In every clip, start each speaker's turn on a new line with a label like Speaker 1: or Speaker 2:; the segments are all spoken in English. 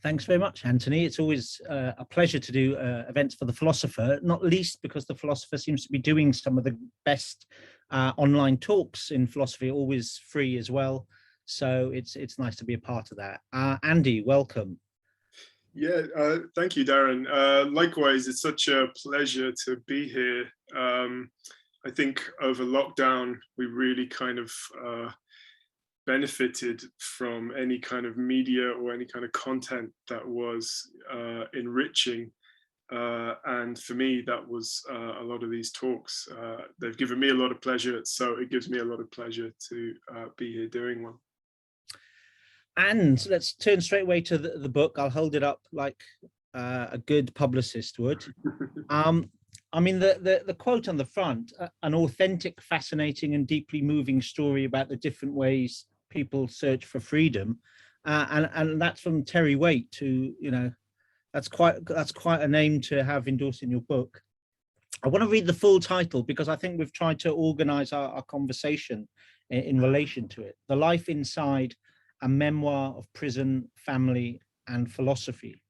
Speaker 1: Thanks very much, Anthony. It's always a pleasure to do events for The Philosopher, not least because The Philosopher seems to be doing some of the best online talks in philosophy, always free as well. So it's nice to be a part of that. Andy, welcome.
Speaker 2: Yeah, thank you, Darren. Likewise, it's such a pleasure to be here. I think over lockdown, we really kind of benefited from any kind of media or any kind of content that was enriching. And for me, that was a lot of these talks. They've given me a lot of pleasure, so it gives me a lot of pleasure to be here doing one.
Speaker 1: And let's turn straight away to the book. I'll hold it up like a good publicist would. I mean, the quote on the front, an authentic, fascinating and deeply moving story about the different ways people search for freedom. And that's from Terry Waite, who, you know, that's quite a name to have endorsed in your book. I want to read the full title because I think we've tried to organize our conversation in relation to it. The Life Inside: A Memoir of Prison, Family and Philosophy.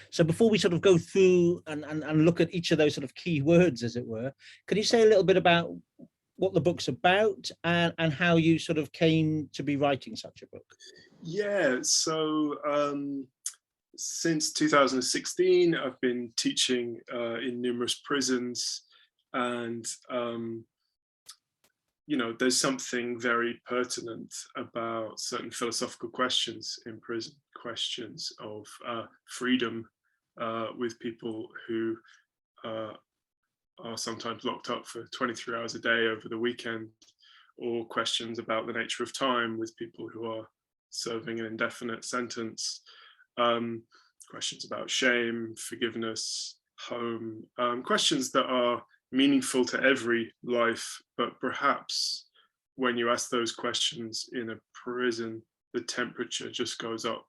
Speaker 1: So before we sort of go through and look at each of those sort of key words, as it were, can you say a little bit about what the book's about and how you sort of came to be writing such a book?
Speaker 2: Yeah, so since 2016, I've been teaching in numerous prisons, and you know, there's something very pertinent about certain philosophical questions in prison, questions of freedom with people who are sometimes locked up for 23 hours a day over the weekend, or questions about the nature of time with people who are serving an indefinite sentence, questions about shame, forgiveness, home, questions that are meaningful to every life, but perhaps when you ask those questions in a prison, the temperature just goes up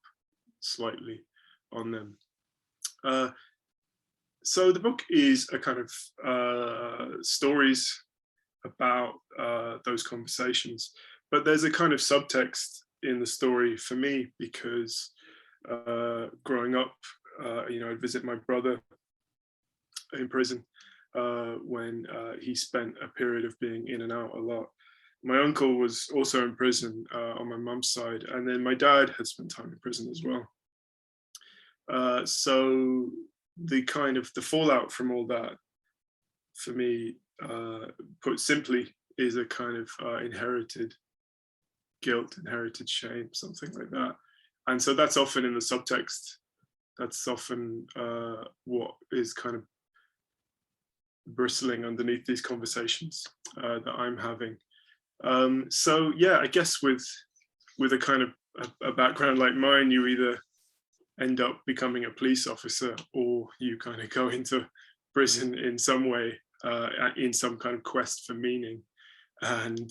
Speaker 2: slightly on them. So the book is a kind of stories about those conversations, but there's a kind of subtext in the story for me because growing up, you know, I'd visit my brother in prison when he spent a period of being in and out a lot. My uncle was also in prison on my mum's side, and then my dad had spent time in prison as well. So the kind of the fallout from all that, for me, put simply, is a kind of inherited guilt, inherited shame, something like that. And so that's often in the subtext. That's often what is kind of bristling underneath these conversations that I'm having. So yeah, I guess with a kind of a background like mine, you either end up becoming a police officer or you kind of go into prison in some way, in some kind of quest for meaning. And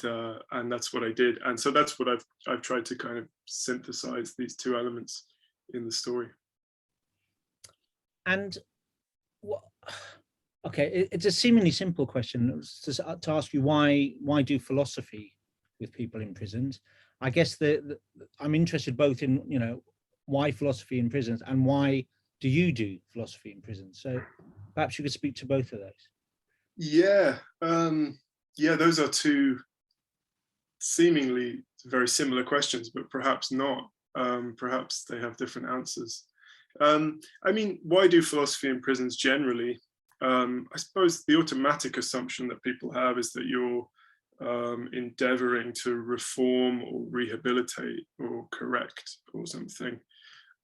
Speaker 2: that's what I did. And so that's what I've tried to kind of synthesize these two elements in the story.
Speaker 1: And what? Okay, it's a seemingly simple question to ask you why do philosophy with people in prisons. I guess I'm interested both in, you know, why philosophy in prisons and why do you do philosophy in prisons? So perhaps you could speak to both of those.
Speaker 2: Yeah, yeah, those are two seemingly very similar questions, but perhaps not. Perhaps they have different answers. I mean, why do philosophy in prisons generally? I suppose the automatic assumption that people have is that you're endeavoring to reform or rehabilitate or correct or something.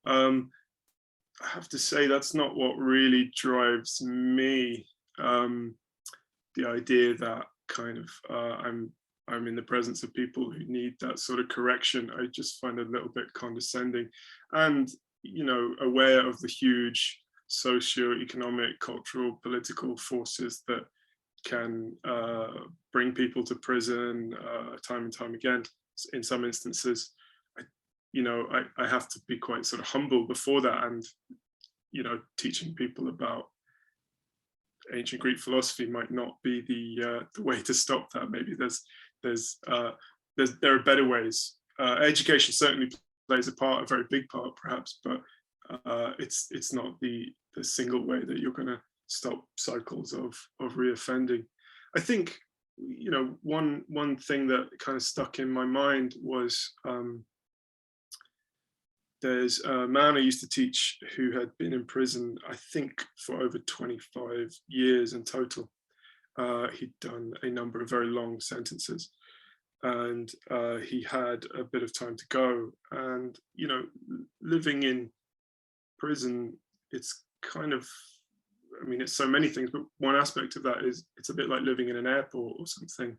Speaker 2: I have to say that's not what really drives me. The idea that kind of I'm in the presence of people who need that sort of correction, I just find a little bit condescending, and, you know, aware of the huge socio-economic, cultural, political forces that can bring people to prison time and time again. In some instances, I have to be quite sort of humble before that, and, you know, teaching people about ancient Greek philosophy might not be the way to stop that. Maybe there are better ways. Education certainly plays a part, a very big part perhaps, but it's not the single way that you're going to stop cycles of reoffending. I think, you know, one thing that kind of stuck in my mind was there's a man I used to teach who had been in prison, I think, for over 25 years in total. He'd done a number of very long sentences, and he had a bit of time to go. And, you know, living in prison, it's kind of, I mean, it's so many things, but one aspect of that is it's a bit like living in an airport or something.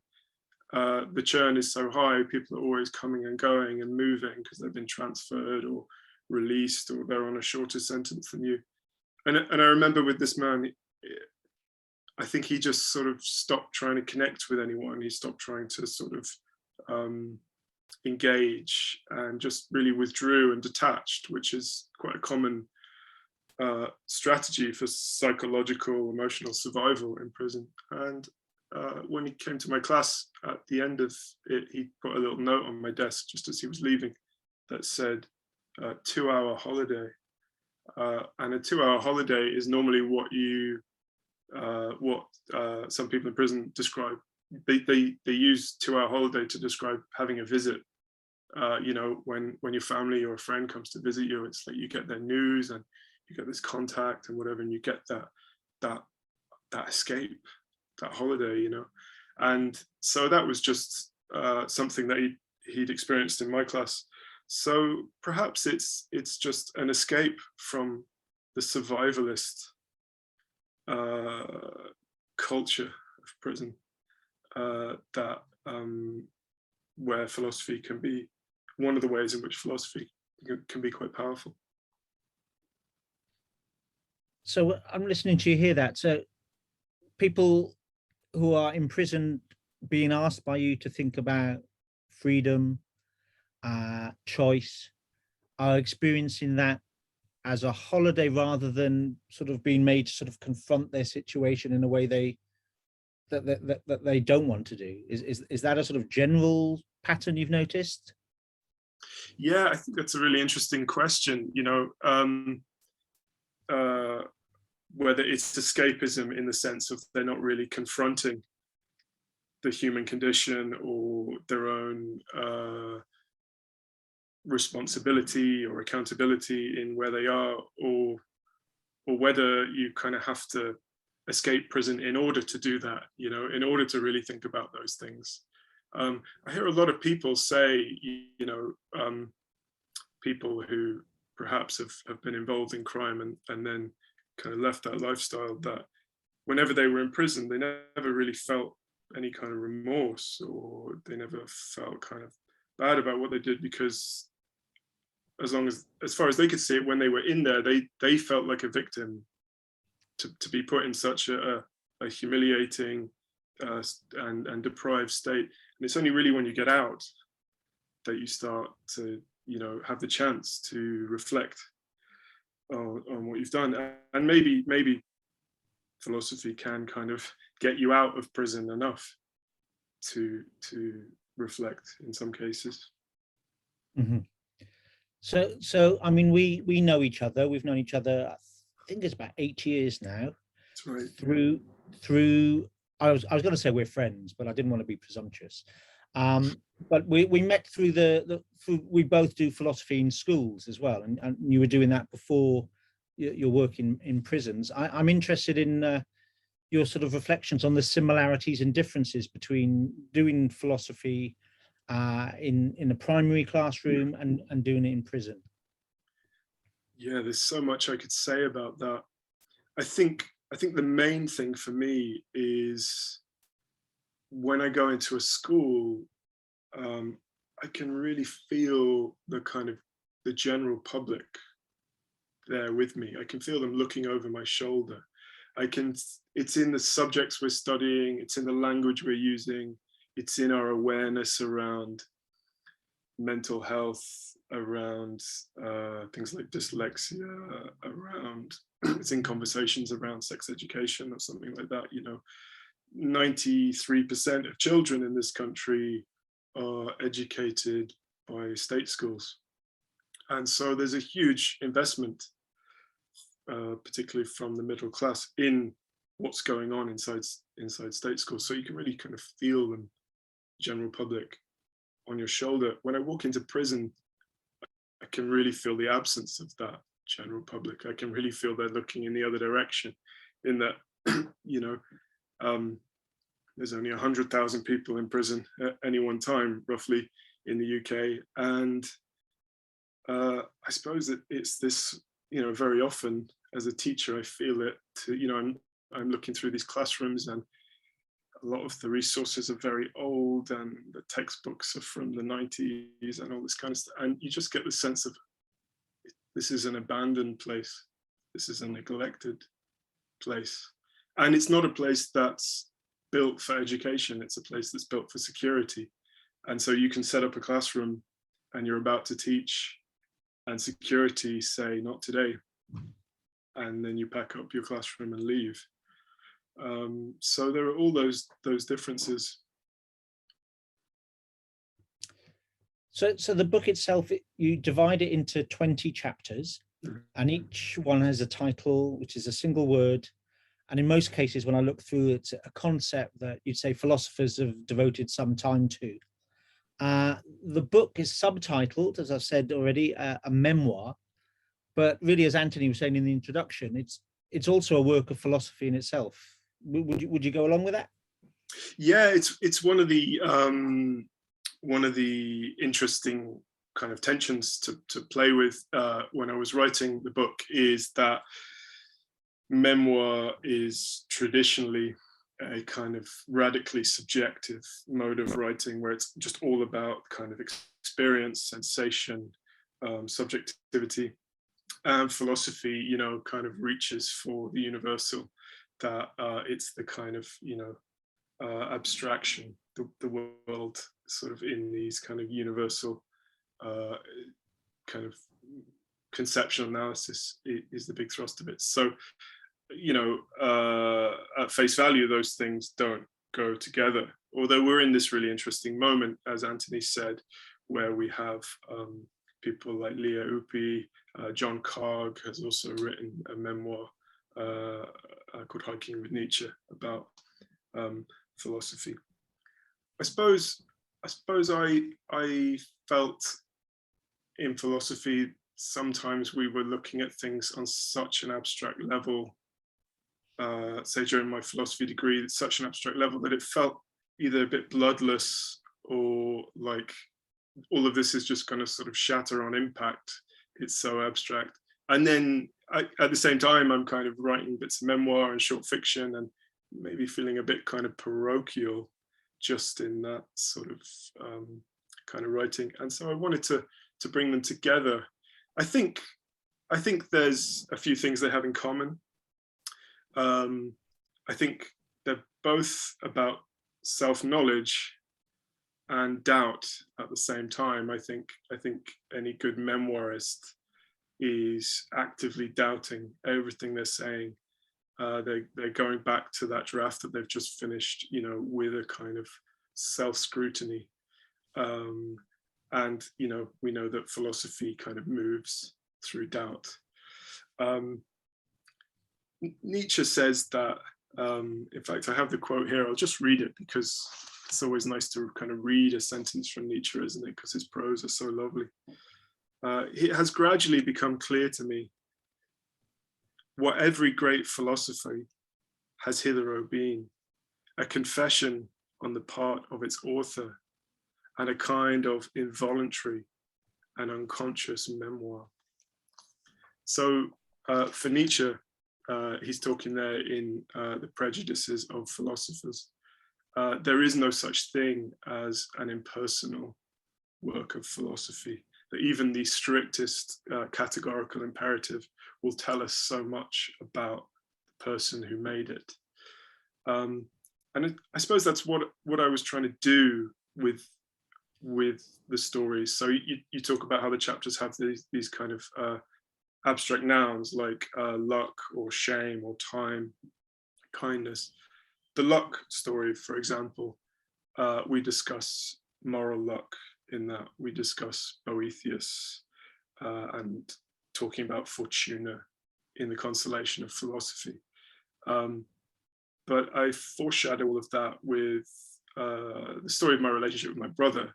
Speaker 2: The churn is so high, people are always coming and going and moving because they've been transferred or released, or they're on a shorter sentence than you. And I remember with this man, I think he just sort of stopped trying to connect with anyone. He stopped trying to sort of engage, and just really withdrew and detached, which is quite a common strategy for psychological, emotional survival in prison. And when he came to my class at the end of it, he put a little note on my desk just as he was leaving that said 2-hour holiday. And a 2-hour holiday is normally what you some people in prison describe. They use 2-hour holiday to describe having a visit. You know, when your family or a friend comes to visit you, it's like you get their news and you get this contact and whatever, and you get that escape, that holiday, you know. And so that was just something that he'd experienced in my class. So perhaps it's just an escape from the survivalist culture of prison, that where philosophy can be one of the ways in which philosophy can be quite powerful.
Speaker 1: So I'm listening to you hear that. So people who are imprisoned being asked by you to think about freedom, choice, are experiencing that as a holiday rather than sort of being made to sort of confront their situation in a way that they don't want to do. Is that a sort of general pattern you've noticed?
Speaker 2: Yeah, I think that's a really interesting question. You know, whether it's escapism in the sense of they're not really confronting the human condition or their own responsibility or accountability in where they are, or whether you kind of have to escape prison in order to do that, you know, in order to really think about those things. I hear a lot of people say, you know, people who perhaps have been involved in crime and then kind of left that lifestyle, that whenever they were in prison, they never really felt any kind of remorse, or they never felt kind of bad about what they did, because as far as they could see it, when they were in there, they felt like a victim to be put in such a humiliating and deprived state. And it's only really when you get out that you start to, you know, have the chance to reflect on what you've done. And maybe philosophy can kind of get you out of prison enough to reflect in some cases.
Speaker 1: Mm-hmm. So I mean, we know each other. We've known each other, I think it's about 8 years now.
Speaker 2: That's right.
Speaker 1: Through I was going to say we're friends, but I didn't want to be presumptuous. But we met through we both do philosophy in schools as well, and you were doing that before your work in prisons. I'm interested in your sort of reflections on the similarities and differences between doing philosophy in a primary classroom and doing it in prison.
Speaker 2: Yeah, there's so much I could say about that. I think the main thing for me is when I go into a school, I can really feel the general public there with me. I can feel them looking over my shoulder. It's in the subjects we're studying, it's in the language we're using, it's in our awareness around mental health, around things like dyslexia, around it's in conversations around sex education or something like that. You know, 93% of children in this country are educated by state schools, And so there's a huge investment, particularly from the middle class, in what's going on inside state schools. So you can really kind of feel the general public on your shoulder. When I walk into prison, I can really feel the absence of that general public. I can really feel they're looking in the other direction, in that, you know, there's only 100,000 people in prison at any one time, roughly, in the UK. And I suppose that it's this, you know, very often as a teacher, I feel it, you know, I'm looking through these classrooms, and a lot of the resources are very old, and the textbooks are from the 90s and all this kind of stuff. And you just get the sense of, this is an abandoned place. This is a neglected place. And it's not a place that's built for education. It's a place that's built for security. And so you can set up a classroom and you're about to teach, and security say, not today. And then you pack up your classroom and leave. So there are all those differences.
Speaker 1: So the book itself, you divide it into 20 chapters, and each one has a title, which is a single word. And in most cases, when I look through, it's a concept that you'd say philosophers have devoted some time to. The book is subtitled, as I've said already, a memoir. But really, as Anthony was saying in the introduction, it's also a work of philosophy in itself. Would you go along with that?
Speaker 2: Yeah, it's one of the interesting kind of tensions to play with when I was writing the book, is that memoir is traditionally a kind of radically subjective mode of writing, where it's just all about kind of experience, sensation, subjectivity. And philosophy, you know, kind of reaches for the universal, that it's the kind of, you know, abstraction, the world sort of in these kind of universal kind of conceptual analysis is the big thrust of it. So, you know, at face value, those things don't go together. Although we're in this really interesting moment, as Anthony said, where we have people like Leah Upi, John Carg has also written a memoir called Hiking with Nietzsche about philosophy. I suppose I felt in philosophy sometimes we were looking at things on such an abstract level, say during my philosophy degree, such an abstract level that it felt either a bit bloodless, or like all of this is just going to sort of shatter on impact. It's so abstract. And then at the same time, I'm kind of writing bits of memoir and short fiction, and maybe feeling a bit kind of parochial just in that sort of kind of writing. And so I wanted to bring them together. I think there's a few things they have in common. I think they're both about self-knowledge and doubt at the same time. I think any good memoirist is actively doubting everything they're saying. They're going back to that draft that they've just finished, you know, with a kind of self-scrutiny. And, you know, we know that philosophy kind of moves through doubt. Nietzsche says that, in fact, I have the quote here, I'll just read it because it's always nice to kind of read a sentence from Nietzsche, isn't it? Because his prose is so lovely. It has gradually become clear to me what every great philosophy has hitherto been, a confession on the part of its author, and a kind of involuntary and unconscious memoir. So for Nietzsche, he's talking there in The Prejudices of Philosophers. There is no such thing as an impersonal work of philosophy. That even the strictest categorical imperative will tell us so much about the person who made it. And I suppose that's what I was trying to do with the stories. So you talk about how the chapters have these kind of abstract nouns like luck or shame or time, kindness. The luck story, for example, we discuss moral luck in that. We discuss Boethius, and talking about Fortuna in the constellation of philosophy. But I foreshadow all of that with the story of my relationship with my brother.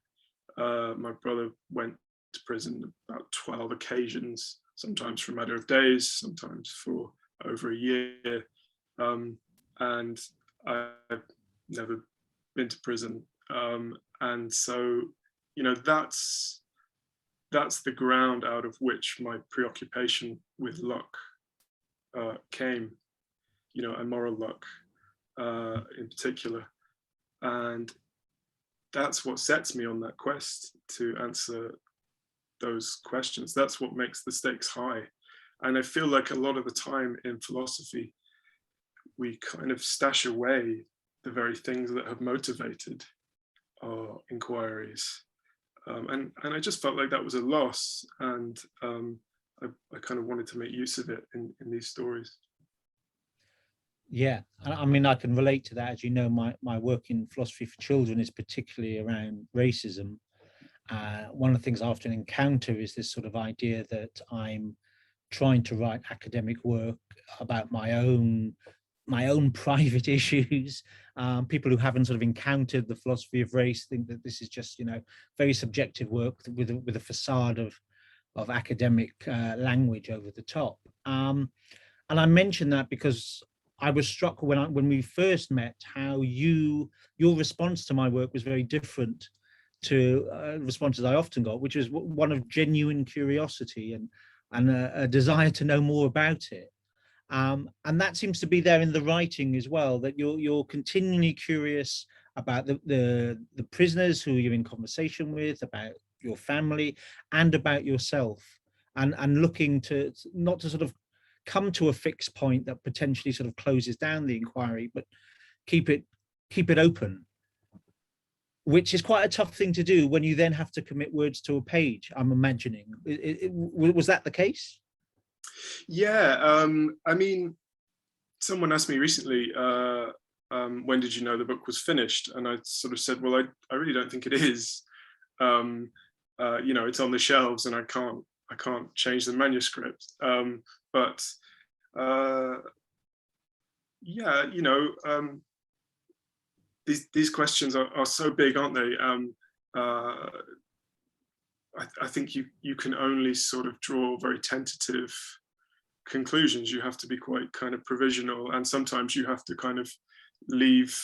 Speaker 2: My brother went to prison about 12 occasions, sometimes for a matter of days, sometimes for over a year. And I've never been to prison. And so, you know, that's the ground out of which my preoccupation with luck came, you know, and moral luck in particular. And that's what sets me on that quest to answer those questions. That's what makes the stakes high. And I feel like a lot of the time in philosophy, we kind of stash away the very things that have motivated our inquiries. And I just felt like that was a loss. And I kind of wanted to make use of it in these stories.
Speaker 1: Yeah, I mean, I can relate to that. As you know, my work in philosophy for children is particularly around racism. One of the things I often encounter is this sort of idea that I'm trying to write academic work about my own private issues. People who haven't sort of encountered the philosophy of race think that this is just, you know, very subjective work with a facade of academic language over the top. And I mention that because I was struck when we first met how your response to my work was very different to responses I often got, which was one of genuine curiosity and a desire to know more about it. And that seems to be there in the writing as well, that you're continually curious about the prisoners who you're in conversation with, about your family, and about yourself, and looking to not to sort of come to a fixed point that potentially sort of closes down the inquiry, but keep it open, which is quite a tough thing to do when you then have to commit words to a page, I'm imagining. Was that the case?
Speaker 2: Yeah, I mean, someone asked me recently, when did you know the book was finished? And I sort of said, well, I really don't think it is. You know, it's on the shelves and I can't change the manuscript. But yeah, you know, these questions are so big, aren't they? I think you can only sort of draw very tentative conclusions. You have to be quite kind of provisional, and sometimes you have to kind of leave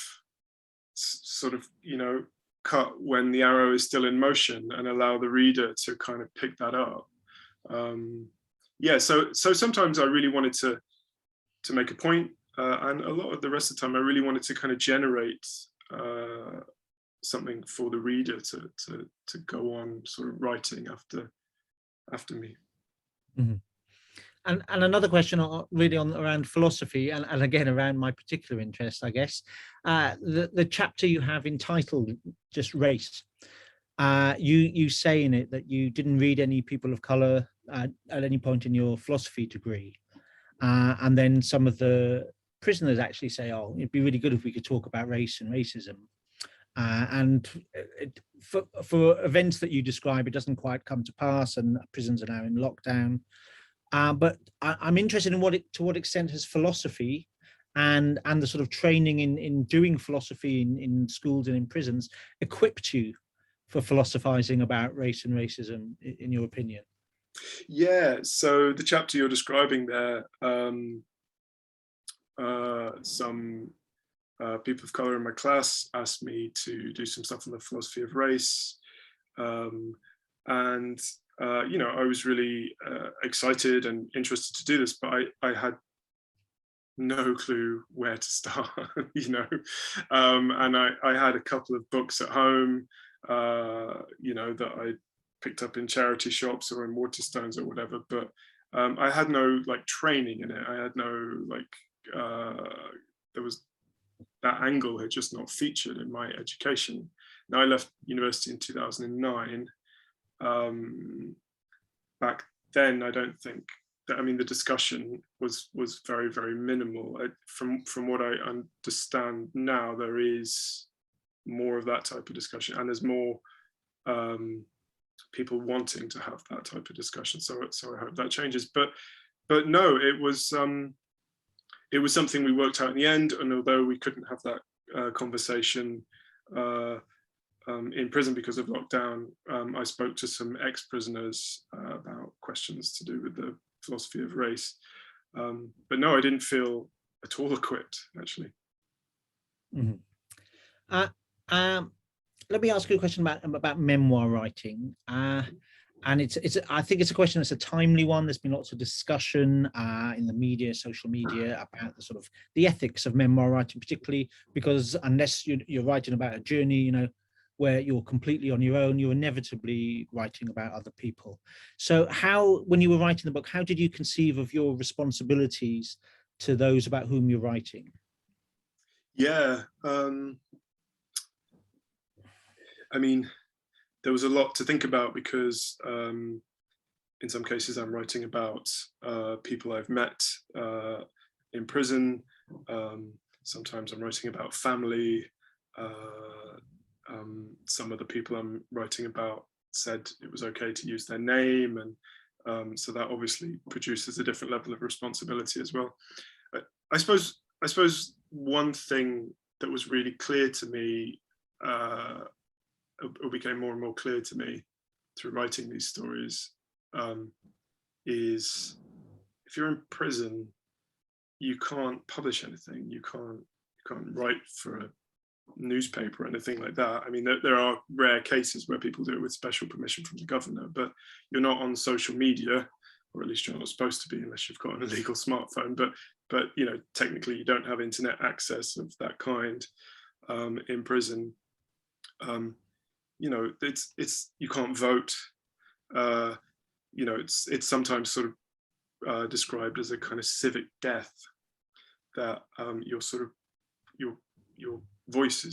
Speaker 2: sort of, you know, cut when the arrow is still in motion and allow the reader to kind of pick that up. Yeah, so sometimes I really wanted to make a point, and a lot of the rest of the time I really wanted to kind of generate something for the reader to go on sort of writing after me.
Speaker 1: Mm-hmm. And another question really around philosophy, and again around my particular interest, I guess, the chapter you have entitled just Race, you say in it that you didn't read any people of color at any point in your philosophy degree, and then some of the prisoners actually say, oh, it'd be really good if we could talk about race and racism. And for events that you describe, it doesn't quite come to pass, and prisons are now in lockdown. But I'm interested in to what extent has philosophy and the sort of training in doing philosophy in schools and in prisons equipped you for philosophizing about race and racism, in your opinion?
Speaker 2: Yeah, so the chapter you're describing there, some people of color in my class asked me to do some stuff on the philosophy of race, and you know, I was really excited and interested to do this, but I had no clue where to start, you know, and I had a couple of books at home, you know, that I picked up in charity shops or in Waterstones or whatever, but I had no like training in it. I had no like, there was, that angle had just not featured in my education. Now I left university in 2009. Back then, I don't think that, I mean, the discussion was very, very minimal. From what I understand now, there is more of that type of discussion, and there's more people wanting to have that type of discussion. So I hope that changes. But no, it was something we worked out in the end. And although we couldn't have that conversation in prison because of lockdown, I spoke to some ex-prisoners about questions to do with the philosophy of race. But no, I didn't feel at all equipped, actually.
Speaker 1: Mm-hmm. Let me ask you a question about memoir writing. And it's I think it's a question that's a timely one. There's been lots of discussion in the media, social media, about the sort of the ethics of memoir writing, particularly because unless you're writing about a journey, you know, where you're completely on your own, you're inevitably writing about other people. So how, when you were writing the book, how did you conceive of your responsibilities to those about whom you're writing?
Speaker 2: Yeah, I mean, there was a lot to think about because in some cases I'm writing about people I've met in prison. Sometimes I'm writing about family. Some of the people I'm writing about said it was okay to use their name, and so that obviously produces a different level of responsibility as well. I suppose one thing that was really clear to me, or became more and more clear to me through writing these stories, is if you're in prison, you can't publish anything. You can't write for a newspaper or anything like that. I mean, there are rare cases where people do it with special permission from the governor, but you're not on social media, or at least you're not supposed to be unless you've got an illegal smartphone. But you know, technically you don't have internet access of that kind in prison. You know, it's you can't vote. You know, it's sometimes sort of described as a kind of civic death, that your voice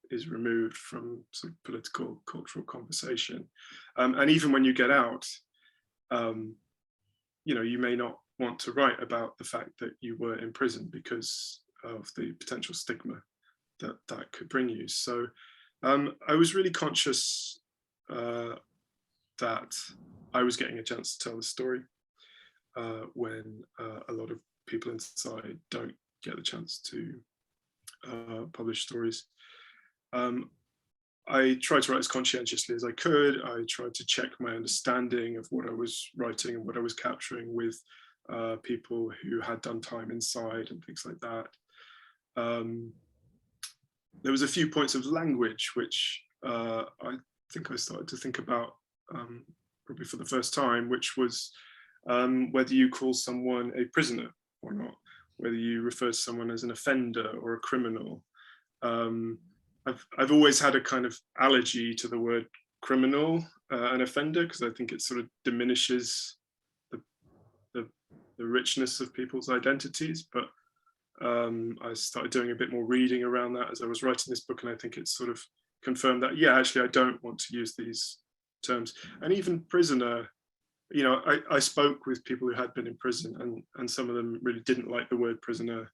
Speaker 2: is removed from sort of political, cultural conversation. And even when you get out, you know, you may not want to write about the fact that you were in prison because of the potential stigma that could bring you. So I was really conscious that I was getting a chance to tell the story when a lot of people inside don't get the chance to publish stories. I tried to write as conscientiously as I could. I tried to check my understanding of what I was writing and what I was capturing with people who had done time inside and things like that. There was a few points of language which I think I started to think about probably for the first time, which was whether you call someone a prisoner or not, whether you refer to someone as an offender or a criminal. I've always had a kind of allergy to the word criminal and offender, because I think it sort of diminishes the richness of people's identities. But I started doing a bit more reading around that as I was writing this book, and I think it's sort of confirmed that, yeah, actually I don't want to use these terms. And even prisoner, you know, I spoke with people who had been in prison, and some of them really didn't like the word prisoner.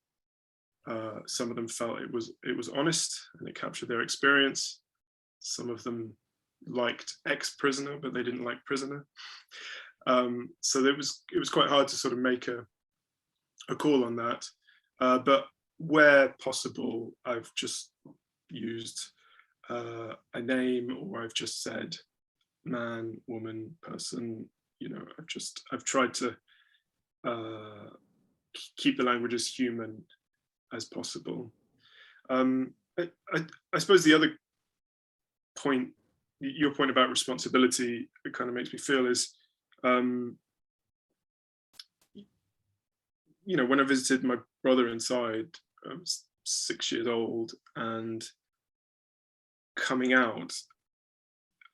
Speaker 2: Some of them felt it was honest and it captured their experience. Some of them liked ex-prisoner, but they didn't like prisoner. So it was quite hard to sort of make a call on that. But where possible, I've just used a name, or I've just said man, woman, person. You know, I've tried to keep the language as human as possible. I suppose the other point, your point about responsibility, it kind of makes me feel is, you know, when I visited my brother inside, I was 6 years old, and coming out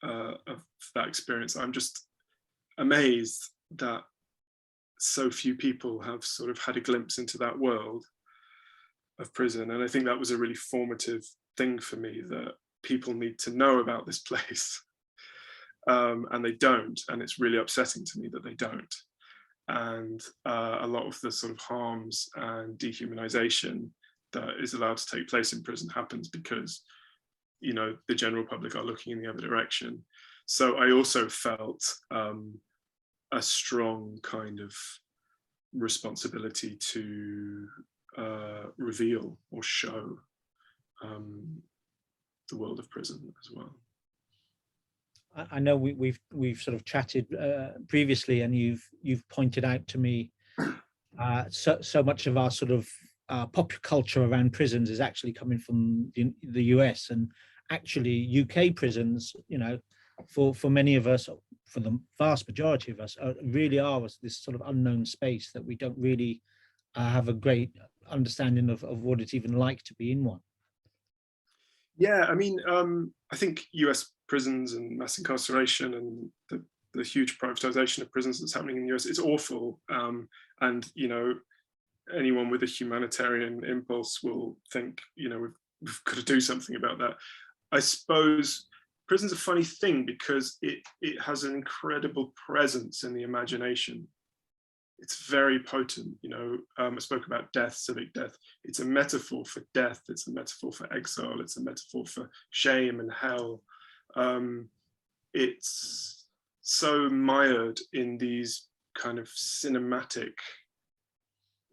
Speaker 2: of that experience, I'm just amazed that so few people have sort of had a glimpse into that world of prison. And I think that was a really formative thing for me, that people need to know about this place, and they don't, and it's really upsetting to me that they don't. And a lot of the sort of harms and dehumanization that is allowed to take place in prison happens because, the general public are looking in the other direction. So I also felt a strong kind of responsibility to reveal or show the world of prison as well.
Speaker 1: I know we've sort of chatted previously, and you've pointed out to me so much of our sort of pop culture around prisons is actually coming from the US, and actually UK prisons, for many of us, for the vast majority of us, really are this sort of unknown space that we don't really have a great understanding of what it's even like to be in one.
Speaker 2: Yeah, I mean, I think US prisons and mass incarceration and the huge privatization of prisons that's happening in the US, it's awful. And, anyone with a humanitarian impulse will think, we've got to do something about that. I suppose prison's a funny thing because it has an incredible presence in the imagination. It's very potent, I spoke about death, civic death. It's a metaphor for death. It's a metaphor for exile. It's a metaphor for shame and hell. It's so mired in these kind of cinematic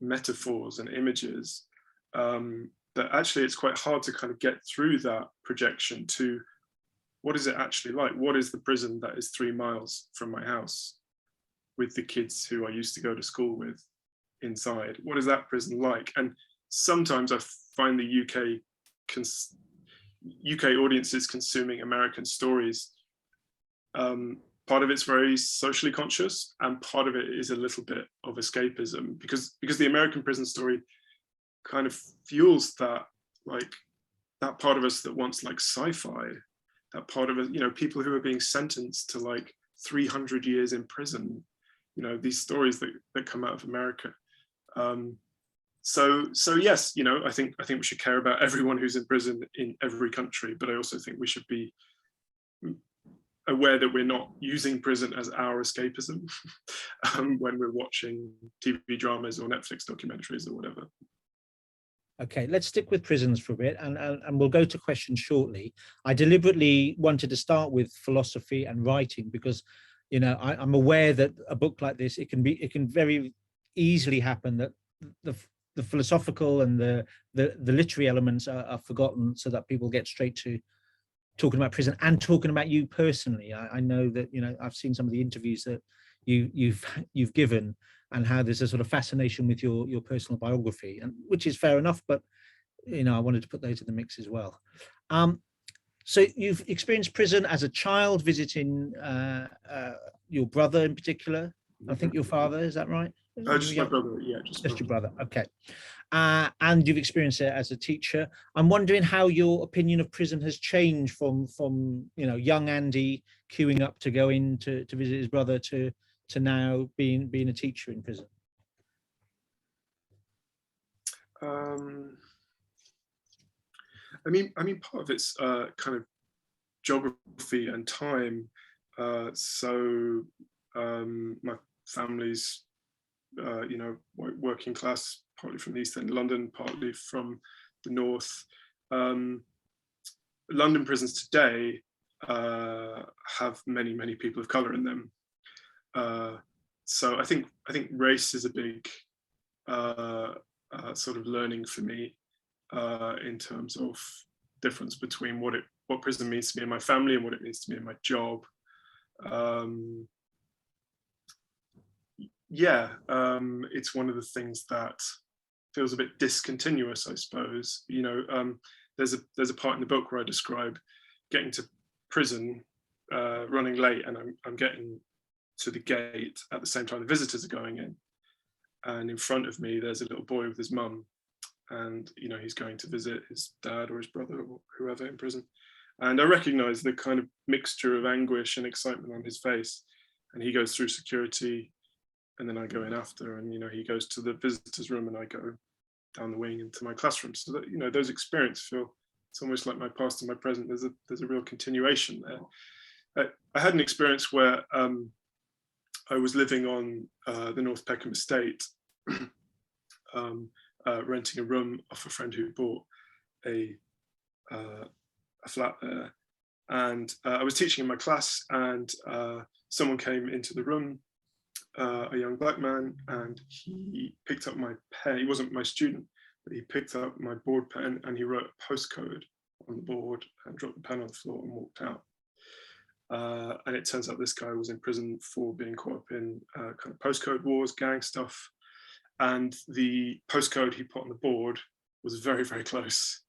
Speaker 2: metaphors and images that actually it's quite hard to kind of get through that projection to what is it actually like? What is the prison that is 3 miles from my house with the kids who I used to go to school with inside? What is that prison like? And sometimes I find the UK audiences consuming American stories. Part of it's very socially conscious, and part of it is a little bit of escapism because the American prison story kind of fuels that, like, that part of us that wants like sci-fi, that part of it, people who are being sentenced to like 300 years in prison, these stories that come out of America. So yes, I think we should care about everyone who's in prison in every country, but I also think we should be aware that we're not using prison as our escapism when we're watching TV dramas or Netflix documentaries or whatever.
Speaker 1: Okay, let's stick with prisons for a bit, and we'll go to questions shortly. I deliberately wanted to start with philosophy and writing because, I'm aware that a book like this, it can very easily happen that the philosophical and the literary elements are forgotten, so that people get straight to talking about prison and talking about you personally. I know that I've seen some of the interviews that you've given, and how there's a sort of fascination with your personal biography, and which is fair enough, but I wanted to put those in the mix as well. So you've experienced prison as a child, visiting your brother in particular. I think your father, is that right?
Speaker 2: Just my brother, yeah.
Speaker 1: Just your brother, okay. And you've experienced it as a teacher. I'm wondering how your opinion of prison has changed from young Andy queuing up to go in to visit his brother to now being a teacher in prison.
Speaker 2: I mean, part of it's kind of geography and time. So my family's, working class, partly from the East End of London, partly from the North. London prisons today have many, many people of colour in them. So I think race is a big sort of learning for me in terms of difference between what prison means to me and my family and what it means to me in my job. It's one of the things that feels a bit discontinuous, I suppose. There's a part in the book where I describe getting to prison, running late, and I'm getting to the gate at the same time the visitors are going in, and in front of me there's a little boy with his mum, and he's going to visit his dad or his brother or whoever in prison, and I recognize the kind of mixture of anguish and excitement on his face, and he goes through security, and then I go in after, and he goes to the visitors room, and I go down the wing into my classroom. So that those experiences feel, it's almost like my past and my present. There's a real continuation there. I had an experience where I was living on the North Peckham estate, renting a room off a friend who bought a a flat there, and I was teaching in my class, and someone came into the room, a young black man, and he picked up my pen. He wasn't my student, but he picked up my board pen and he wrote a postcode on the board and dropped the pen on the floor and walked out. And it turns out this guy was in prison for being caught up in kind of postcode wars, gang stuff. And the postcode he put on the board was very, very close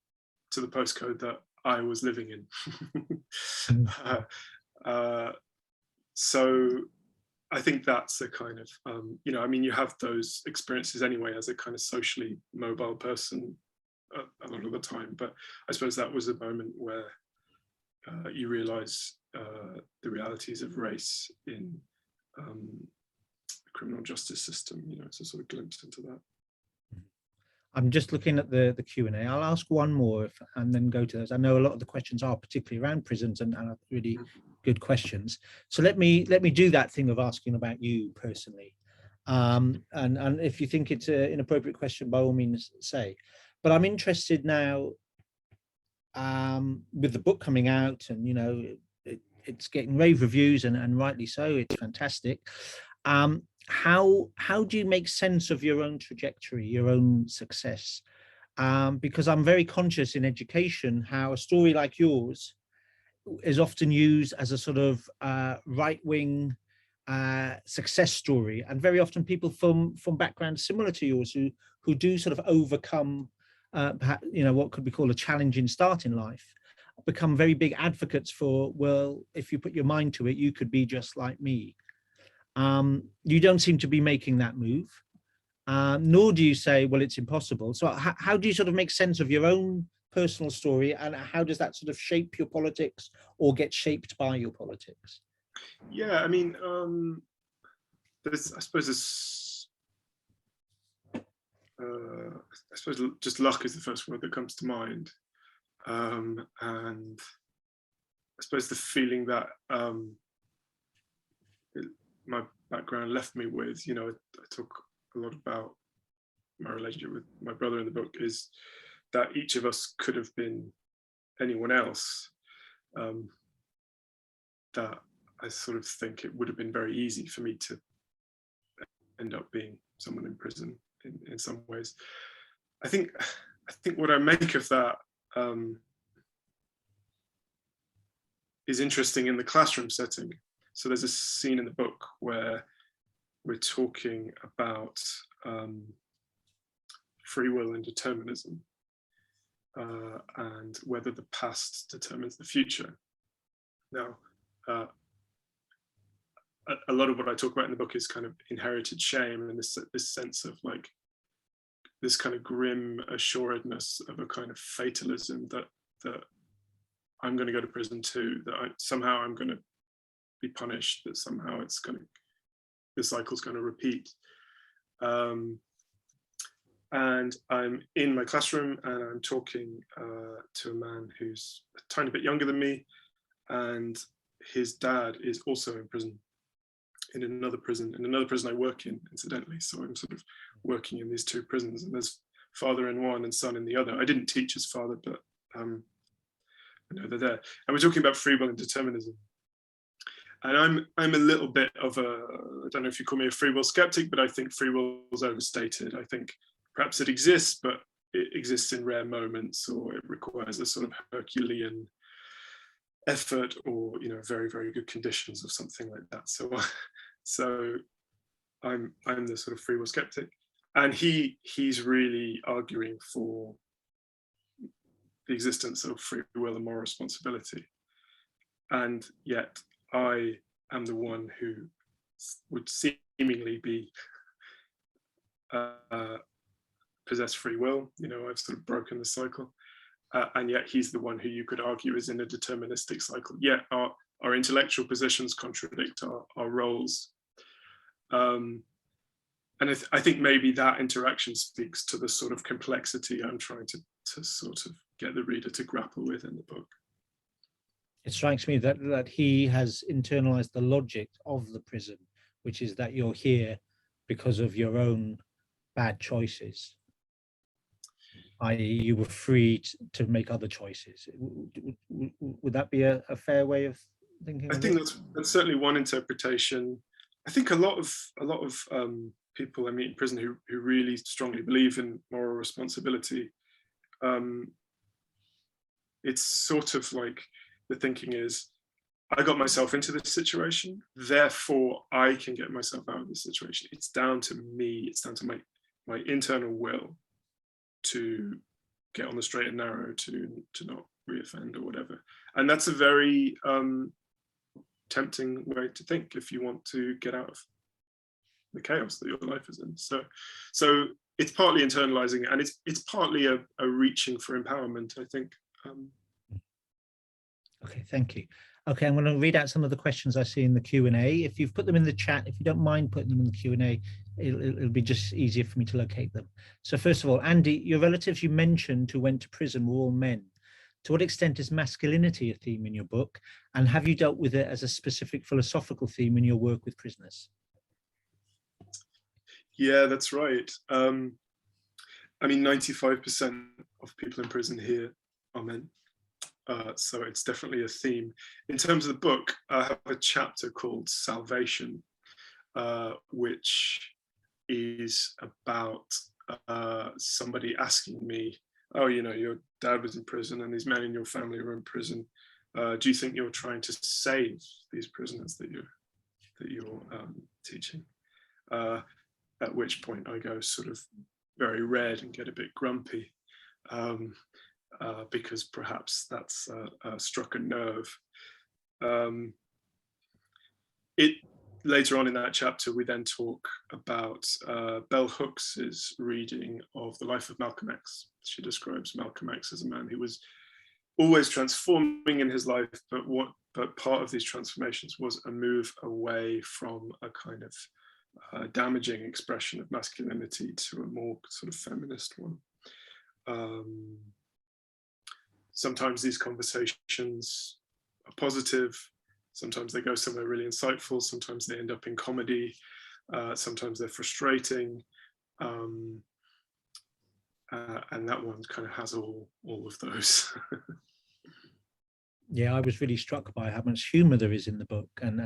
Speaker 2: to the postcode that I was living in. So I think that's a kind of, you know, I mean, you have those experiences anyway as a kind of socially mobile person a lot of the time, but I suppose that was a moment where you realize the realities of race in the criminal justice system. You know, it's a sort of glimpse into that.
Speaker 1: I'm just looking at the Q&A. I'll ask one more and then go to those. I know a lot of the questions are particularly around prisons and are really good questions. So let me do that thing of asking about you personally. And if you think it's an inappropriate question, by all means say. But I'm interested now with the book coming out, and you know, it's getting rave reviews, and rightly so. It's fantastic. How do you make sense of your own trajectory, your own success? Because I'm very conscious in education how a story like yours is often used as a sort of right-wing success story, and very often people from backgrounds similar to yours who do sort of overcome perhaps, you know, what could be called a challenging start in life, become very big advocates for, well, if you put your mind to it, you could be just like me. You don't seem to be making that move, nor do you say, well, it's impossible. So how do you sort of make sense of your own personal story, and how does that sort of shape your politics or get shaped by your politics?
Speaker 2: Yeah, I mean, I suppose just luck is the first word that comes to mind. And I suppose the feeling that my background left me with, you know, I talk a lot about my relationship with my brother in the book, is that each of us could have been anyone else. That I sort of think it would have been very easy for me to end up being someone in prison in some ways. I think what I make of that is interesting in the classroom setting. So there's a scene in the book where we're talking about free will and determinism, and whether the past determines the future. Now, a lot of what I talk about in the book is kind of inherited shame and this sense of like this kind of grim assuredness of a kind of fatalism that I'm going to go to prison too, that somehow I'm going to be punished, that somehow the cycle's going to repeat. And I'm in my classroom and I'm talking to a man who's a tiny bit younger than me, and his dad is also in prison, in another prison I work in, incidentally. So I'm sort of working in these two prisons, and there's father in one and son in the other. I didn't teach his father, but I know they're there. And we're talking about free will and determinism. And I'm a little bit of I don't know if you call me a free will skeptic, but I think free will is overstated. I think perhaps it exists, but it exists in rare moments, or it requires a sort of Herculean effort, or, you know, very, very good conditions of something like that. So I'm the sort of free will skeptic, and he's really arguing for the existence of free will and moral responsibility. And yet I am the one who would seemingly be possess free will. You know, I've sort of broken the cycle. And yet he's the one who you could argue is in a deterministic cycle. Yet our intellectual positions contradict our roles. And I think maybe that interaction speaks to the sort of complexity I'm trying to sort of get the reader to grapple with in the book.
Speaker 1: It strikes me that he has internalized the logic of the prison, which is that you're here because of your own bad choices. i.e. you were free to make other choices. Would that be a fair way of thinking
Speaker 2: I
Speaker 1: of
Speaker 2: think
Speaker 1: it?
Speaker 2: that's certainly one interpretation. I think a lot of people I meet in prison who really strongly believe in moral responsibility, um, it's sort of like the thinking is, I got myself into this situation, therefore I can get myself out of this situation. It's down to me. It's down to my internal will to get on the straight and narrow, to not reoffend or whatever. And that's a very tempting way to think if you want to get out of the chaos that your life is in. So it's partly internalizing, and it's partly a reaching for empowerment, I think.
Speaker 1: Okay, thank you. Okay, I'm going to read out some of the questions I see in the Q&A. If you've put them in the chat, if you don't mind putting them in the Q&A, it'll be just easier for me to locate them. So first of all, Andy, your relatives you mentioned who went to prison were all men. To what extent is masculinity a theme in your book? And have you dealt with it as a specific philosophical theme in your work with prisoners?
Speaker 2: Yeah, that's right. I mean, 95% of people in prison here are men. So it's definitely a theme. In terms of the book, I have a chapter called Salvation, which is about somebody asking me, oh, you know, your dad was in prison and these men in your family were in prison. Do you think you're trying to save these prisoners that you're teaching? At which point I go sort of very red and get a bit grumpy. Because perhaps that's struck a nerve. Later on in that chapter, we then talk about Bell Hooks's reading of The Life of Malcolm X. She describes Malcolm X as a man who was always transforming in his life, but part of these transformations was a move away from a kind of damaging expression of masculinity to a more sort of feminist one. Sometimes these conversations are positive, sometimes they go somewhere really insightful, sometimes they end up in comedy, sometimes they're frustrating, and that one kind of has all of those.
Speaker 1: Yeah, I was really struck by how much humor there is in the book, and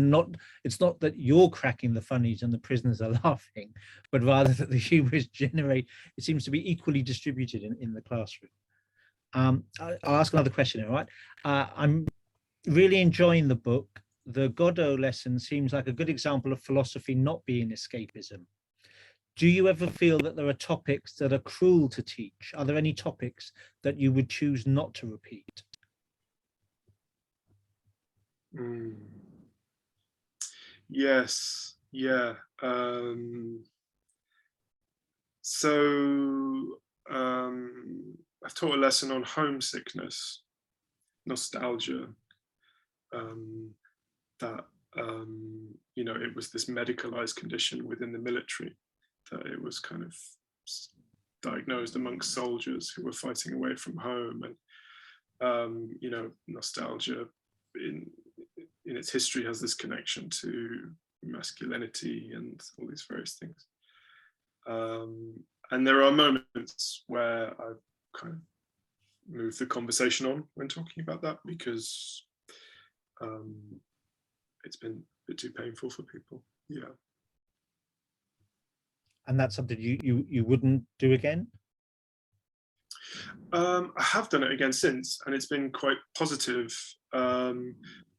Speaker 1: not, it's not that you're cracking the funnies and the prisoners are laughing, but rather that the humor is it seems to be equally distributed in the classroom. I'll ask another question, all right? I'm really enjoying the book. The Godot lesson seems like a good example of philosophy not being escapism. Do you ever feel that there are topics that are cruel to teach? Are there any topics that you would choose not to repeat?
Speaker 2: Yes, yeah. I've taught a lesson on homesickness, nostalgia, that you know, it was this medicalized condition within the military, that it was kind of diagnosed amongst soldiers who were fighting away from home, and you know, nostalgia in its history has this connection to masculinity and all these various things. And there are moments where I've kind of moved the conversation on when talking about that, because it's been a bit too painful for people. Yeah.
Speaker 1: And that's something you wouldn't do again?
Speaker 2: I have done it again since, and it's been quite positive.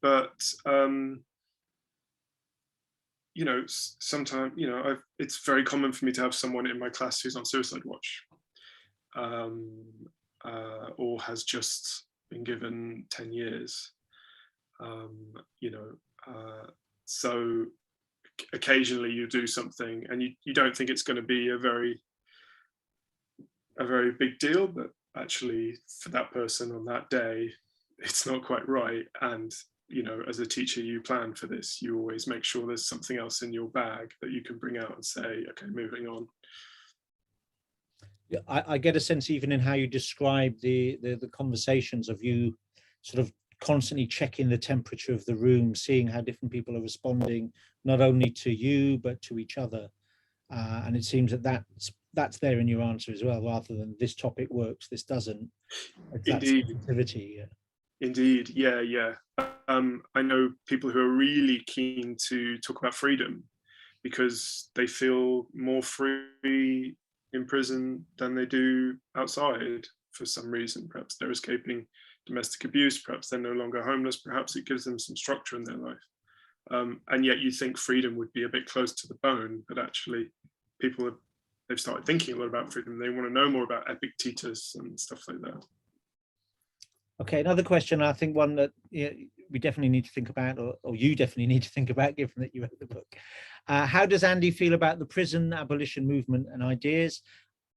Speaker 2: But you know, sometimes, you know, it's very common for me to have someone in my class who's on suicide watch, or has just been given 10 years. You know, so occasionally you do something and you don't think it's going to be a very big deal, but actually for that person on that day, it's not quite right. And you know, as a teacher, you plan for this. You always make sure there's something else in your bag that you can bring out and say, okay, moving on.
Speaker 1: Yeah, I get a sense even in how you describe the conversations of you sort of constantly checking the temperature of the room, seeing how different people are responding, not only to you, but to each other. And it seems that that's there in your answer as well, rather than this topic works, this doesn't. It's that
Speaker 2: Indeed.
Speaker 1: sensitivity. Yeah.
Speaker 2: Indeed, yeah. I know people who are really keen to talk about freedom because they feel more free in prison than they do outside for some reason. Perhaps they're escaping domestic abuse, perhaps they're no longer homeless, perhaps it gives them some structure in their life. And yet you think freedom would be a bit close to the bone, but actually they've started thinking a lot about freedom. They want to know more about Epictetus and stuff like that.
Speaker 1: Okay, another question, I think one that we definitely need to think about, or you definitely need to think about, given that you wrote the book. How does Andy feel about the prison abolition movement and ideas,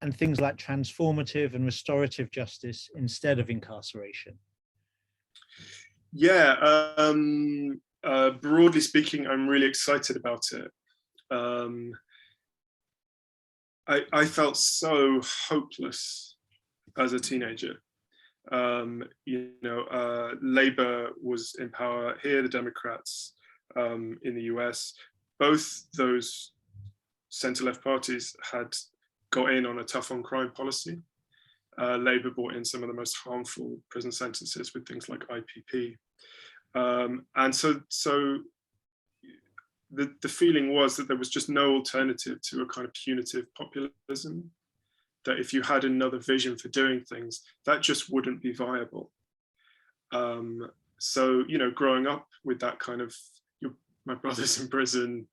Speaker 1: and things like transformative and restorative justice instead of incarceration?
Speaker 2: Yeah, broadly speaking, I'm really excited about it. I felt so hopeless as a teenager. Labour was in power here, the Democrats in the US. Both those centre-left parties had got in on a tough on crime policy. Labour brought in some of the most harmful prison sentences with things like IPP. And so the feeling was that there was just no alternative to a kind of punitive populism, that if you had another vision for doing things, that just wouldn't be viable. So, growing up with that kind of, my brother's in prison,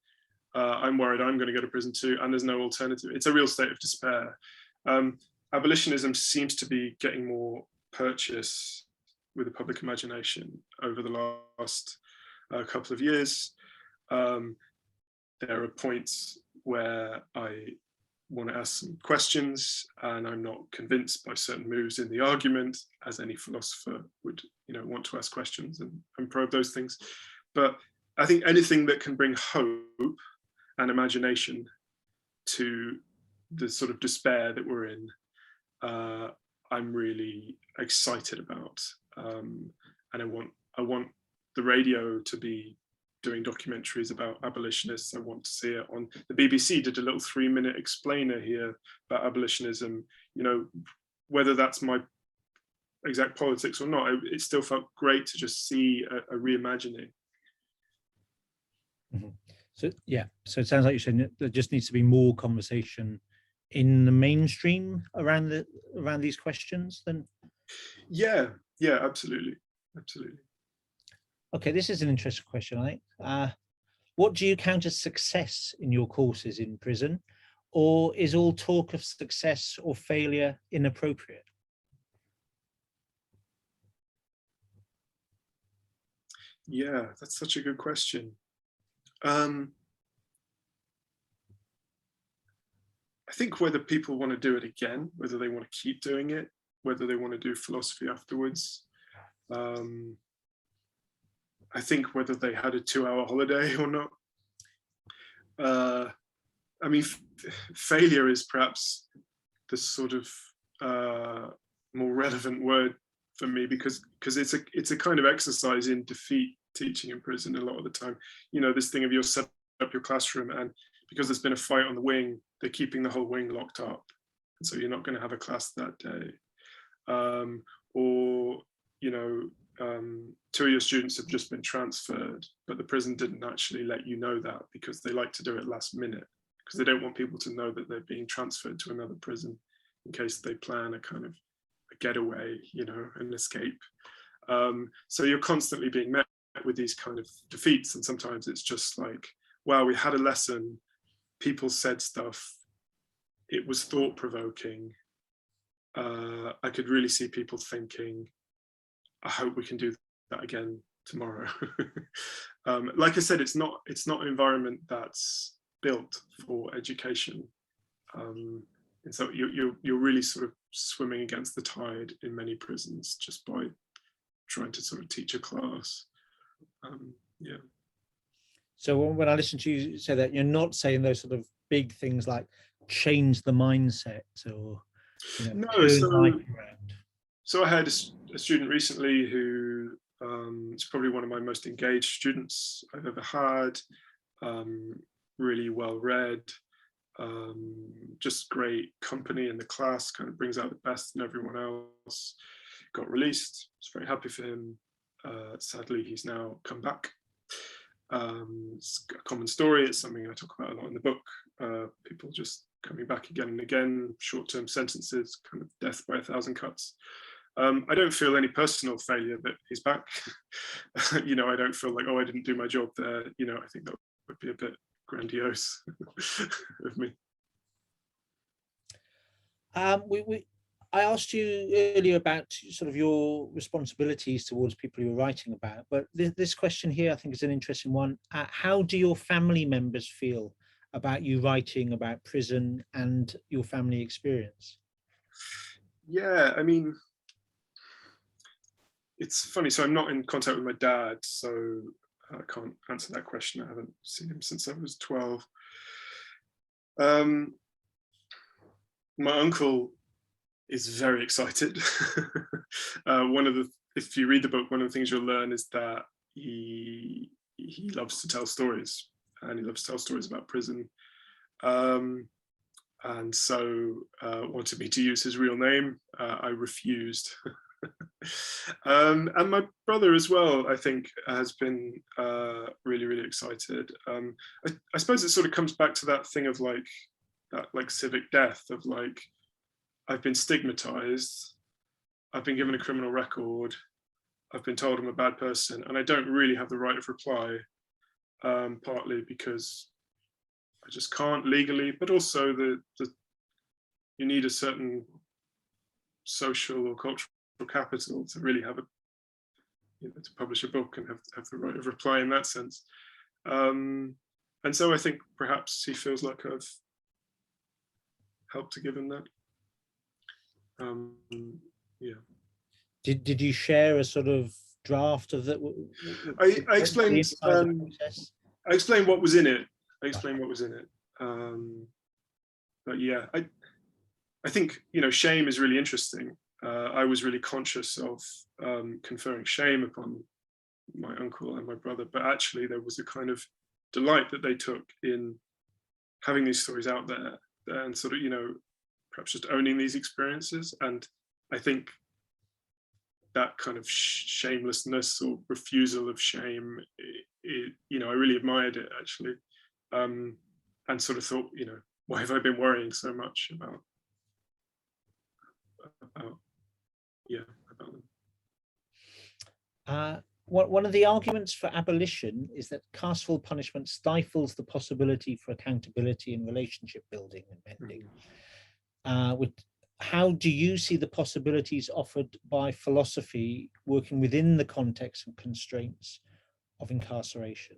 Speaker 2: I'm worried I'm going to go to prison too, and there's no alternative. It's a real state of despair. Abolitionism seems to be getting more purchase with the public imagination over the last couple of years. There are points where I want to ask some questions and I'm not convinced by certain moves in the argument, as any philosopher would want to ask questions and probe those things. But I think anything that can bring hope and imagination to the sort of despair that we're in, I'm really excited about. And I want the radio to be doing documentaries about abolitionists. I want to see it on the BBC. Did a little 3-minute explainer here about abolitionism. Whether that's my exact politics or not, it still felt great to just see a reimagining.
Speaker 1: Mm-hmm. So it sounds like you're saying that there just needs to be more conversation in the mainstream around these questions. Then, yeah,
Speaker 2: absolutely.
Speaker 1: Okay, this is an interesting question, I think. What do you count as success in your courses in prison, or is all talk of success or failure inappropriate?
Speaker 2: Yeah, that's such a good question. I think whether people want to do it again, whether they want to keep doing it, whether they want to do philosophy afterwards, I think whether they had a 2-hour holiday or not. I mean, failure is perhaps the sort of more relevant word for me, because it's a kind of exercise in defeat, teaching in prison a lot of the time. This thing of you'll set up your classroom, and because there's been a fight on the wing, they're keeping the whole wing locked up. And so you're not going to have a class that day. Or 2 of your students have just been transferred, but the prison didn't actually let you know that because they like to do it last minute, because they don't want people to know that they're being transferred to another prison in case they plan a kind of a getaway, an escape. So you're constantly being met with these kind of defeats, and sometimes it's just like, wow, we had a lesson, people said stuff, it was thought-provoking. I could really see people thinking, I hope we can do that again tomorrow. Like I said, it's not an environment that's built for education. And so you're really sort of swimming against the tide in many prisons just by trying to sort of teach a class. Yeah.
Speaker 1: So when I listen to you say that, you're not saying those sort of big things like change the mindset or
Speaker 2: no,
Speaker 1: turn life around.
Speaker 2: So I had a student recently who is probably one of my most engaged students I've ever had, really well read, just great company in the class, kind of brings out the best in everyone else. Got released, was very happy for him. Sadly, he's now come back. It's a common story. It's something I talk about a lot in the book. People just coming back again and again, short-term sentences, kind of death by 1,000 cuts. I don't feel any personal failure that he's back. You know, I don't feel like, oh, I didn't do my job there. You know, I think that would be a bit grandiose of me.
Speaker 1: I asked you earlier about sort of your responsibilities towards people you're writing about, but this question here I think is an interesting one. How do your family members feel about you writing about prison and your family experience?
Speaker 2: Yeah, I mean, it's funny. So I'm not in contact with my dad, so I can't answer that question. I haven't seen him since I was 12. My uncle is very excited. If you read the book, one of the things you'll learn is that he loves to tell stories, and he loves to tell stories about prison. And so wanted me to use his real name. I refused. And my brother as well, I think, has been really, really excited. I suppose it sort of comes back to that thing of like that civic death of like, I've been stigmatized, I've been given a criminal record, I've been told I'm a bad person, and I don't really have the right of reply, partly because I just can't legally, but also you need a certain social or cultural capital to really have to publish a book and have the right of reply in that sense. And so I think perhaps he feels like I've helped to give him that. Yeah.
Speaker 1: Did you share a sort of draft of that?
Speaker 2: I explained. I explained what was in it. But yeah, I think shame is really interesting. I was really conscious of conferring shame upon my uncle and my brother, but actually there was a kind of delight that they took in having these stories out there and sort of perhaps just owning these experiences. And I think that kind of shamelessness or refusal of shame, I really admired it actually, and sort of thought, why have I been worrying so much about them?
Speaker 1: One of the arguments for abolition is that carceral punishment stifles the possibility for accountability and relationship building and mending. How do you see the possibilities offered by philosophy working within the context and constraints of incarceration?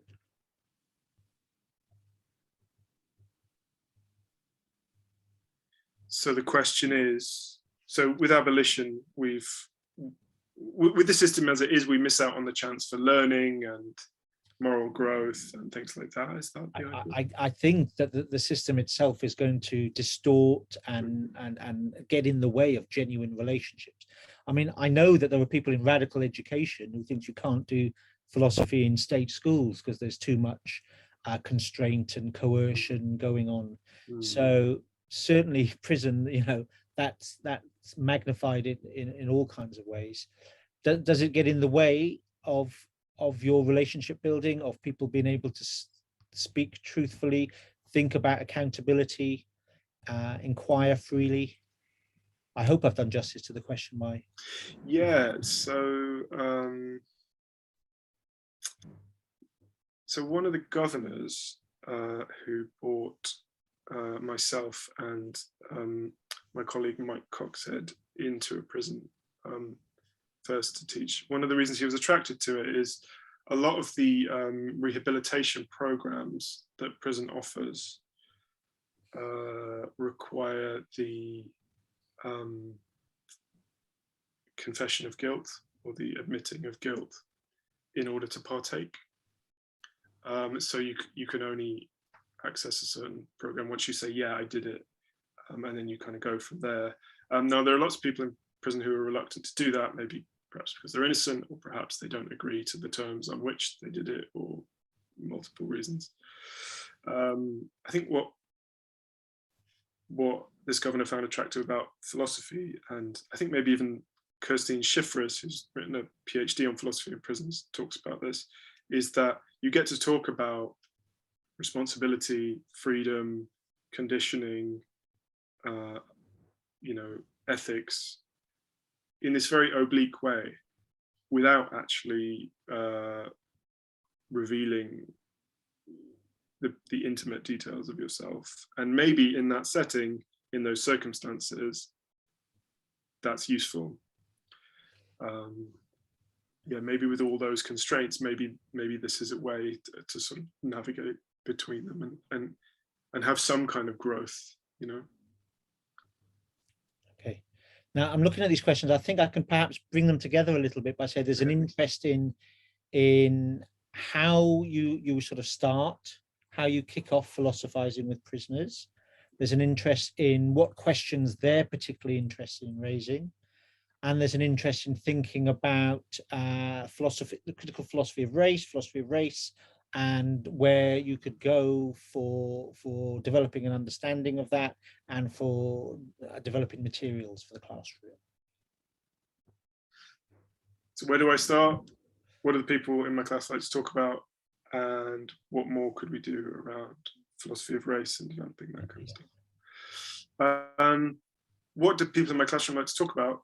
Speaker 2: So the question is, so with abolition, with the system as it is, we miss out on the chance for learning and moral growth and things like that. Is that the idea?
Speaker 1: I think that the system itself is going to distort and get in the way of genuine relationships. I mean, I know that there are people in radical education who think you can't do philosophy in state schools because there's too much constraint and coercion going on. So certainly prison, that's magnified it in all kinds of ways. Does it get in the way of your relationship building, of people being able to speak truthfully, think about accountability, inquire freely? I hope I've done justice to the question.
Speaker 2: So one of the governors who brought myself and my colleague Mike Coxhead into a prison first to teach, one of the reasons he was attracted to it is a lot of the rehabilitation programs that prison offers require the confession of guilt or the admitting of guilt in order to partake. So you can only access a certain program once you say, yeah, I did it, and then you kind of go from there. Now, there are lots of people in prison who are reluctant to do that, maybe perhaps because they're innocent, or perhaps they don't agree to the terms on which they did it, or multiple reasons. I think what what this governor found attractive about philosophy, and I think maybe even Kirstine Schifferis, who's written a PhD on philosophy in prisons, talks about this, is that you get to talk about responsibility, freedom, conditioning, ethics in this very oblique way without actually revealing the intimate details of yourself. And maybe in that setting, in those circumstances, that's useful. Maybe with all those constraints, maybe this is a way to sort of navigate between them and have some kind of growth,
Speaker 1: Okay. Now I'm looking at these questions. I think I can perhaps bring them together a little bit by saying there's an interest in how you sort of start, how you kick off philosophizing with prisoners. There's an interest in what questions they're particularly interested in raising. And there's an interest in thinking about philosophy, the critical philosophy of race, and where you could go for developing an understanding of that and for developing materials for the classroom.
Speaker 2: So where do I start? What do the people in my class like to talk about? And what more could we do around philosophy of race and developing that kind of stuff? What do people in my classroom like to talk about?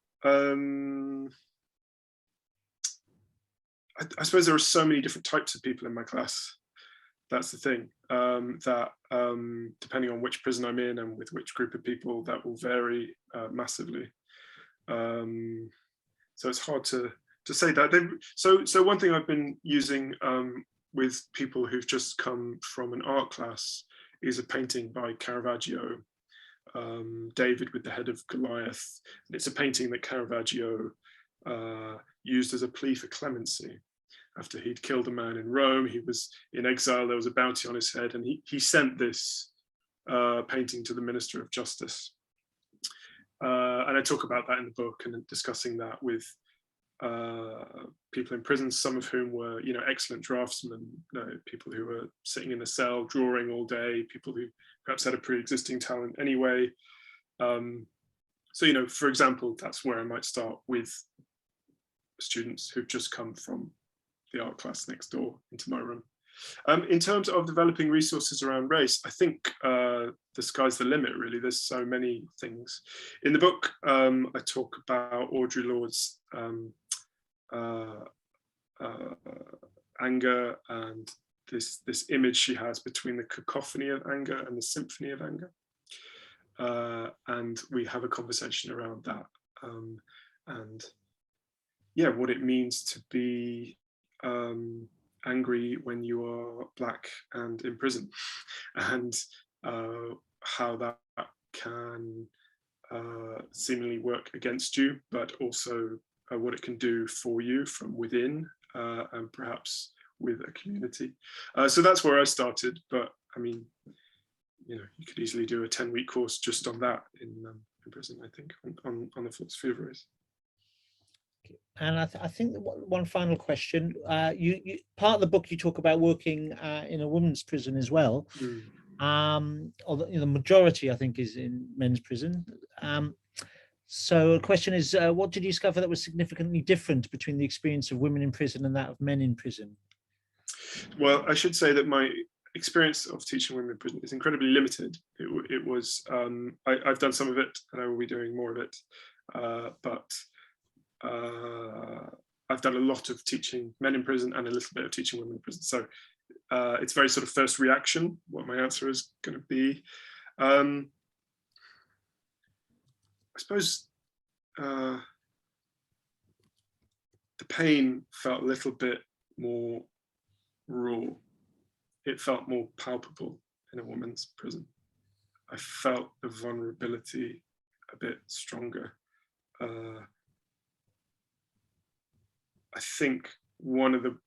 Speaker 2: I suppose there are so many different types of people in my class. That's the thing, that depending on which prison I'm in and with which group of people, that will vary massively. So it's hard to say that. So one thing I've been using with people who've just come from an art class is a painting by Caravaggio, David with the Head of Goliath. And it's a painting that Caravaggio used as a plea for clemency. After he'd killed a man in Rome, he was in exile, there was a bounty on his head, and he sent this painting to the Minister of Justice. And I talk about that in the book and discussing that with people in prison, some of whom were, excellent draftsmen, people who were sitting in a cell drawing all day, people who perhaps had a pre-existing talent anyway. So, for example, that's where I might start with students who've just come from the art class next door into my room. In terms of developing resources around race, I think the sky's the limit, really. There's so many things. In the book, I talk about Audre Lorde's anger and this image she has between the cacophony of anger and the symphony of anger. And we have a conversation around that. And what it means to be angry when you are Black and in prison, and how that can seemingly work against you, but also what it can do for you from within, and perhaps with a community. So that's where I started, but I mean, you could easily do a 10-week course just on that in prison, I think, on the philosophy of race.
Speaker 1: And I think one final question. You part of the book you talk about working in a women's prison as well. Although the majority, I think, is in men's prison. So the question is, what did you discover that was significantly different between the experience of women in prison and that of men in prison?
Speaker 2: Well, I should say that my experience of teaching women in prison is incredibly limited. It was, I've done some of it and I will be doing more of it, but I've done a lot of teaching men in prison and a little bit of teaching women in prison. So it's very sort of first reaction, what my answer is going to be. I suppose the pain felt a little bit more raw. It felt more palpable in a woman's prison. I felt the vulnerability a bit stronger. I think one of the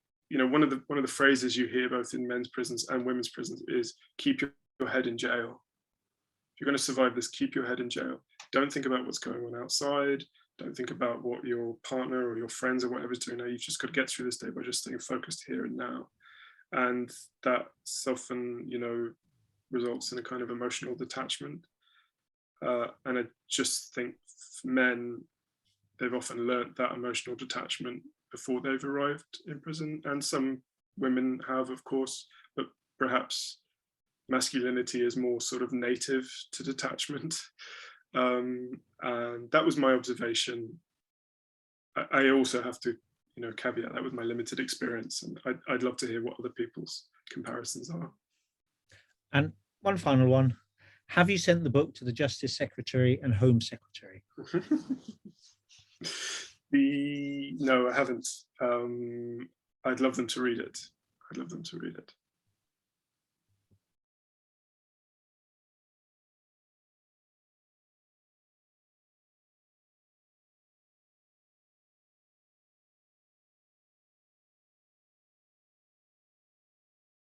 Speaker 2: phrases you hear both in men's prisons and women's prisons is keep your head in jail. If you're going to survive this, keep your head in jail. Don't think about what's going on outside. Don't think about what your partner or your friends or whatever's doing now. You've just got to get through this day by just staying focused here and now. And that often, results in a kind of emotional detachment. And I just think for men, they've often learnt that emotional detachment before they've arrived in prison, and some women have, of course, but perhaps masculinity is more sort of native to detachment. And that was my observation. I also have to, caveat that with my limited experience, and I'd love to hear what other people's comparisons are.
Speaker 1: And one final one. Have you sent the book to the Justice Secretary and Home Secretary?
Speaker 2: No, I haven't. I'd love them to read it. I'd love them to read it.